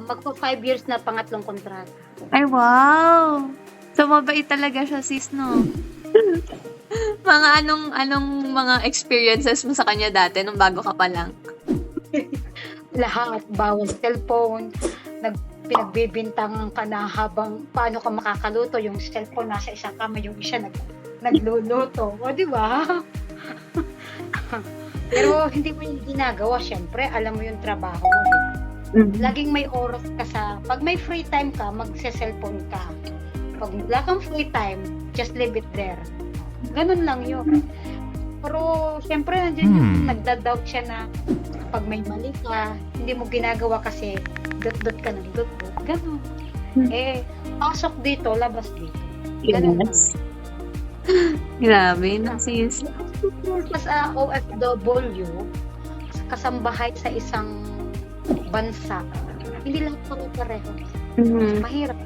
magpo 5 years na pangatlong kontrata. Ay, wow! So, mabait talaga siya, sis, no? Mga anong mga experiences mo sa kanya dati nung bago ka pa lang? Lahat, bawal cellphone, pinagbibintangan ka na habang paano ka makakaluto, yung cellphone nasa isang kama, yung isa nagluluto. O, di ba? Pero hindi mo yung ginagawa, syempre, alam mo yung trabaho mo. Laging may oras ka pag may free time ka, magse-cellphone ka. Pag wala kang free time, just leave it there. Ganun lang yun. Pero, syempre, nandiyan yung nagda-doubt siya na pag may mali ka, hindi mo ginagawa kasi dot-dot ka ng dot-dot. Ganun. Pasok dito, labas dito. Ganun lang. Yes. Grabe na, sis. Mas OFW, kasambahay sa isang bansa, hindi lang pare-pareho. Mahirap.